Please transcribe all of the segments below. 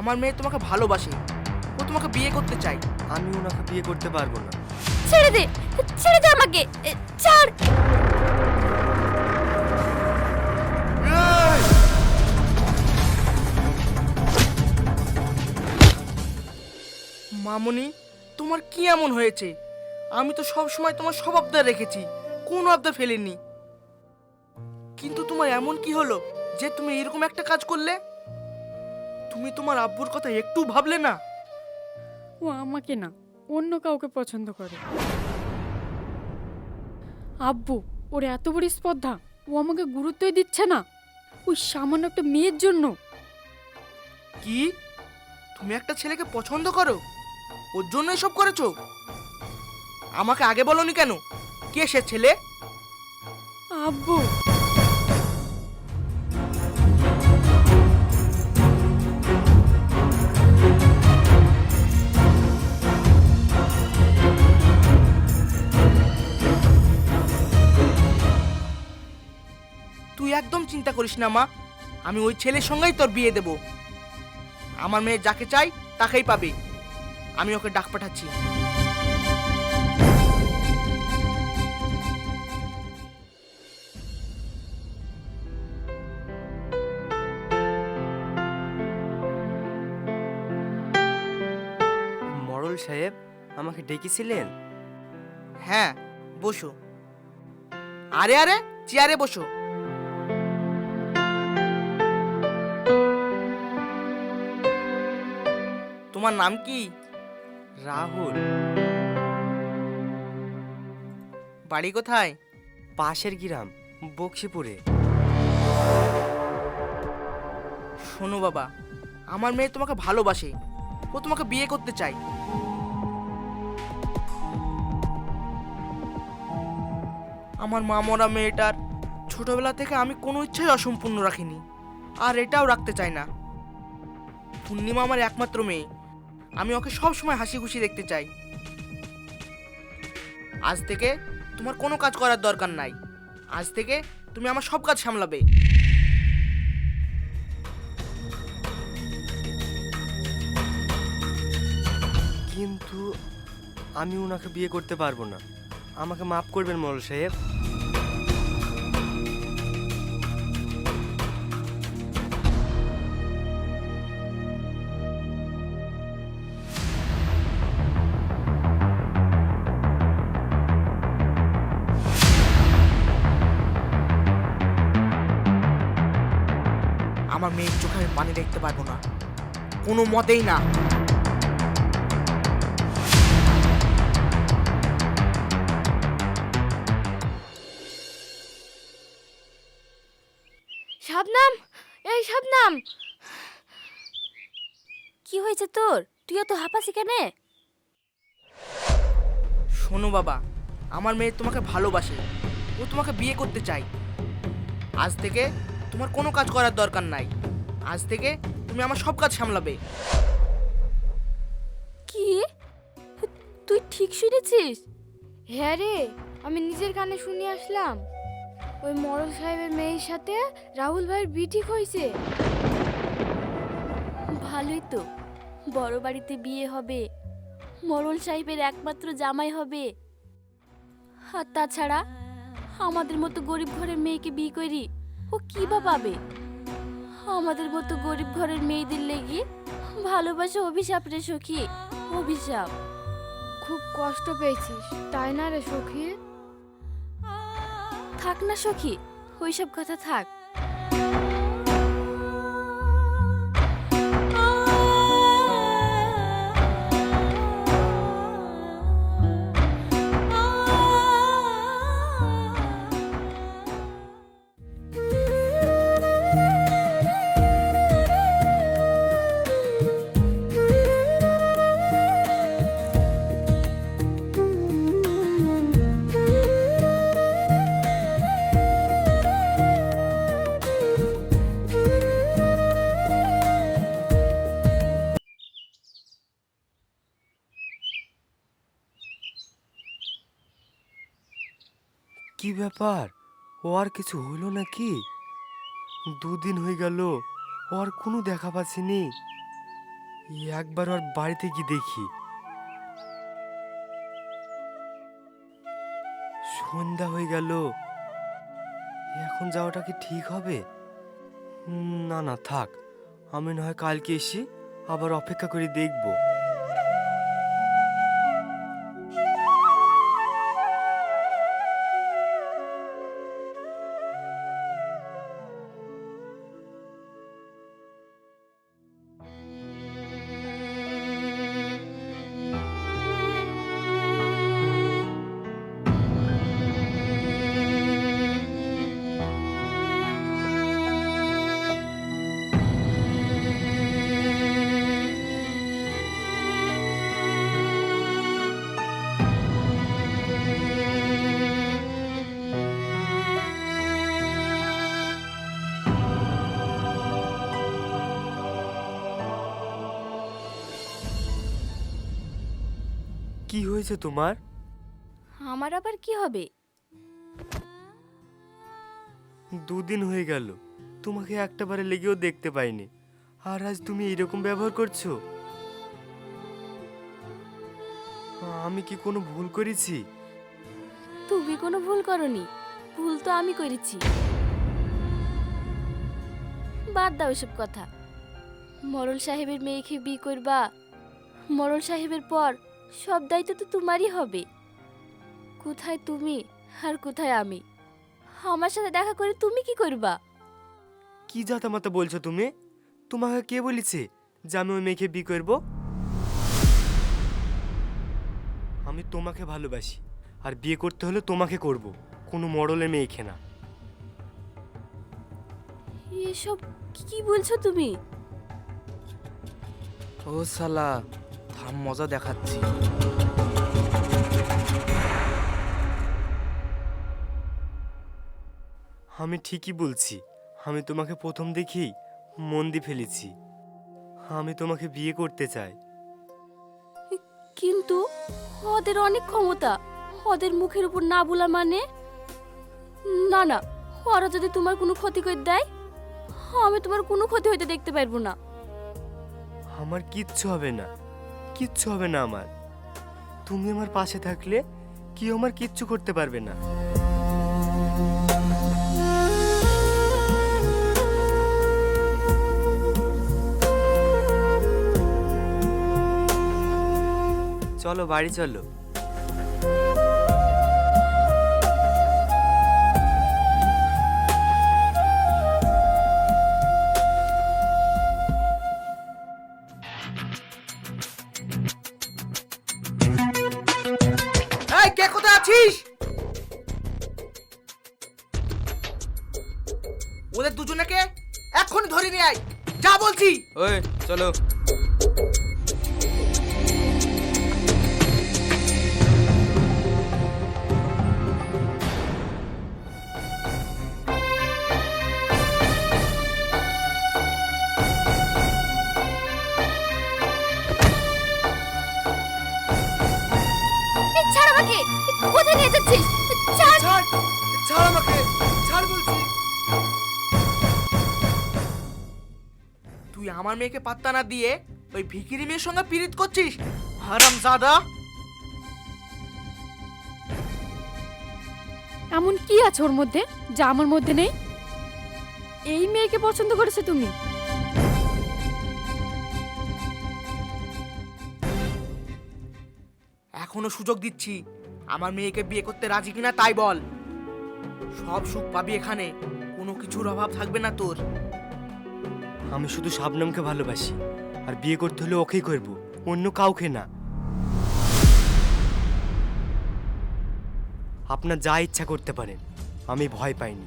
আমার মেয়ে তোমাকে ভালোবাসে, ও তোমাকে বিয়ে করতে চায়। আমি ওনাকে বিয়ে করতে পারবো না। ছেড়ে দে, ছেড়ে দে আমাকে, ছাড়। মামুনি, তোমার কি এমন হয়েছে? আমি তো সব সময় তোমার সব আবদার রেখেছি, কোনো আবদার ফেলিনি। কিন্তু তোমার এমন কি হলো যে তুমি এরকম একটা কাজ করলে? তুমি তোমার আব্বুর কথা একটু ভাবলে না? ও আমাকে না, অন্য কাউকে পছন্দ করে। আব্বু, ওর এত বড় স্পর্ধা, ও আমাকে গুরুত্বই দিচ্ছে না ওই সামান্য একটা মেয়ের জন্য। কি, তুমি একটা ছেলেকে পছন্দ করো, ওর জন্য এসব করেছো? আমাকে আগে বলনি কেন? কে সে ছেলে? আব্বু, তুই একদম চিন্তা করিস না মা, আমি ওই ছেলের সঙ্গেই তোর বিয়ে দেব। আমার মেয়ে যাকে চাই তাকেই পাবে। আমি ওকে ডাক পাঠাচ্ছি। মরল সাহেব আমাকে ডেকেছিলেন? হ্যাঁ, বসো। আরে আরে, চেয়ারে বসো। তোমার নাম কি? রাহুল। বাড়ি কোথায়? পাশের গ্রাম, বক্সিপুরে। শোনো বাবা, আমার মেয়ে তোমাকে ভালোবাসে, ও তোমাকে বিয়ে করতে চায়। আমার মা মরা মেয়েটার ছোটবেলা থেকে আমি কোনো ইচ্ছাই অসম্পূর্ণ রাখিনি, আর এটাও রাখতে চাই না। পূর্ণিমা আমার একমাত্র মেয়ে, আমি ওকে সব সময় হাসি খুশি দেখতে চাই। আজ থেকে তোমার কোনো কাজ করার দরকার নাই। আজ থেকে তুমি আমার সব কাজ সামলাবে। কিন্তু আমি ওনাকে বিয়ে করতে পারবো না। আমাকে মাফ করবেন মরল সাহেব। আমার মেয়ের চোখে আমি পানি দেখতে পারবো না, কোনো মতেই না। শবনম, এই শবনম, কি হয়েছে তোর? তুই এত হাঁপাসি কেনে? শোনো বাবা, আমার মেয়ে তোমাকে ভালোবাসে, ও তোমাকে বিয়ে করতে চায়। আজ থেকে তোমার কোনো কাজ করার দরকার নাই। আজ থেকে তুমি আমার সব কাজ সামলাবে। কি, তুই ঠিক শুনেছিস? হ্যাঁ রে, আমি নিজের কানে শুনে আসলাম। ওই মরল সাহেবের মেয়ের সাথে রাহুল ভাইয়ের বিয়ে ঠিক হয়েছে। ভালোই তো, বড় বাড়িতে বিয়ে হবে, মরল সাহেবের একমাত্র জামাই হবে। আর তাছাড়া আমাদের মতো গরিব ঘরের মেয়েকে বিয়ে করি ও কি বা পাবে? আমাদের মতো গরিব ঘরের মেয়েদের লেগে ভালোবাসা অভিশাপ রে সখী, অভিশাপ। খুব কষ্ট পেয়েছিস তাই না রে সখী? থাক না সখী, ওইসব কথা থাক। কি ব্যাপার, ও আর কিছু হলো নাকি? দুদিন হয়ে গেল, ও আর কোনো দেখা পাচ্ছিনি। একবার ওর বাড়িতে কি দেখি। সন্ধ্যা হয়ে গেল, এখন যাওয়াটা কি ঠিক হবে? না না থাক, আমি না হয় কালকে এসে আবার অপেক্ষা করে দেখব। কি হয়েছে তোমার? আমার আবার কি হবে? দুদিন হয়ে গেল, তোমাকে একটাবারে লেগেও দেখতে পাইনি, আর আজ তুমি এরকম ব্যবহার করছো। আমি কি কোনো ভুল করেছি? তুমি কোনো ভুল করনি, ভুল তো আমি করেছি। বাদ দাও এসব কথা। মরল সাহেবের মেয়েকে বিয়ে করবা, মরল সাহেবের পর সব দায়িত্ব তো তোমারই হবে। কোথায় তুমি আর কোথায় আমি? আমার সাথে দেখা করে তুমি কি করবা? কি জাতামাতা বলছো তুমি? তোমাকে কে বলেছে যে আমি ওই মেয়েকে বিয়ে করব? আমি তোমাকে ভালোবাসি, আর বিয়ে করতে হলে তোমাকে করব, কোনো মডেলের মেয়েকে না। এসব কি বলছো তুমি? ও শালা, থাম মজা দেখাচ্ছি। আমি ঠিকই বলছি, আমি তোমাকে প্রথম দেখেই মন দিয়ে ফেলেছি। আমি তোমাকে বিয়ে করতে চাই। কিন্তু ওদের অনেক ক্ষমতা, ওদের মুখের উপর না বলা মানে? না না, ওরা যদি তোমার কোনো ক্ষতি করে দেয়, আমি তোমার কোনো ক্ষতি হইতে দেখতে পারবো না। আমার কিচ্ছু হবে না, কিচ্ছু হবে না আমার। তুমি আমার পাশে থাকলে কেউ আমার কিচ্ছু করতে পারবে না। চলো বাড়ি চলো। এই কে কোথায় আছিস? ওদের দুজনেকে এক্ষুনি ধরে নিয়ে আয়, যা বলছি। ওই চলো। ছাড় আমাকে, কোথায় নিয়ে যাচ্ছিস? ছাড়। ছাড়, ছাড় আমাকে, ছাড় বলছি। তুই আমার মেয়েকে পাত্তা না দিয়ে ওই ভিখিরি মেয়ের সঙ্গে পীড়িত করছিস, হারামজাদা। এমন কি আছে ওর মধ্যে যা আমার মধ্যে নেই? এই মেয়েকে পছন্দ করেছো তুমি? এখনো সুযোগ দিচ্ছি, আমার মেয়েকে বিয়ে করতে রাজি কিনা তাই বল। সব সুখ পাবি এখানে, কোনো কিছুর অভাব থাকবে না তোর। আমি শুধু শাবনমকে ভালোবাসি, আর বিয়ে করতে হলে ওকেই করব, অন্য কাউকে না। আপনার যা ইচ্ছা করতে পারেন, আমি ভয় পাইনি।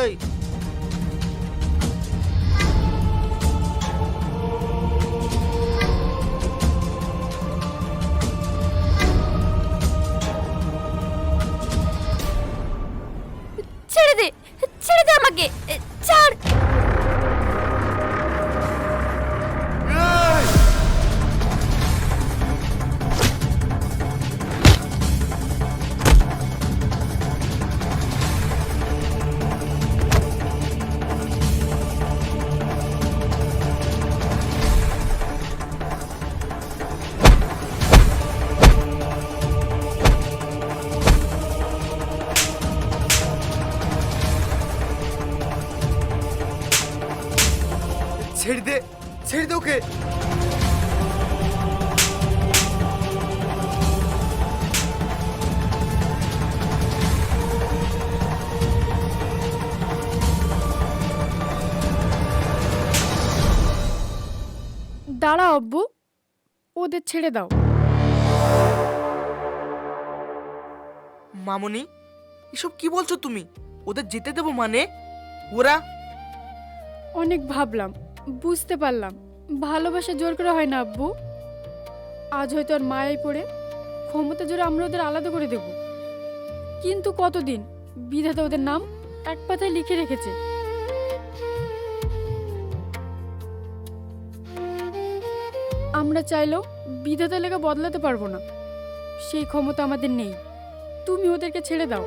এই ছেড়ে দে, ছেড়ে দে আমাকে, ছাড়। ছেড়ে দে, ছেড়ে দে ওকে। দাঁড়াও আব্বু, ওদের ছেড়ে দাও। মামনি, এসব কি বলছো তুমি? ওদের যেতে দেবো মানে? ওরা অনেক ভাবলাম, বুঝতে পারলাম ভালোবাসা জোর করে হয় না আব্বু। আজ হয়তো আর মায়াই পড়ে ক্ষমতা জোরে আমরা ওদের আলাদা করে দেব, কিন্তু কতদিন বিধাতা ওদের নাম এক পাতায় লিখে রেখেছে। আমরা চাইলেও বিধাতা লেখা বদলাতে পারবো না, সেই ক্ষমতা আমাদের নেই। তুমি ওদেরকে ছেড়ে দাও।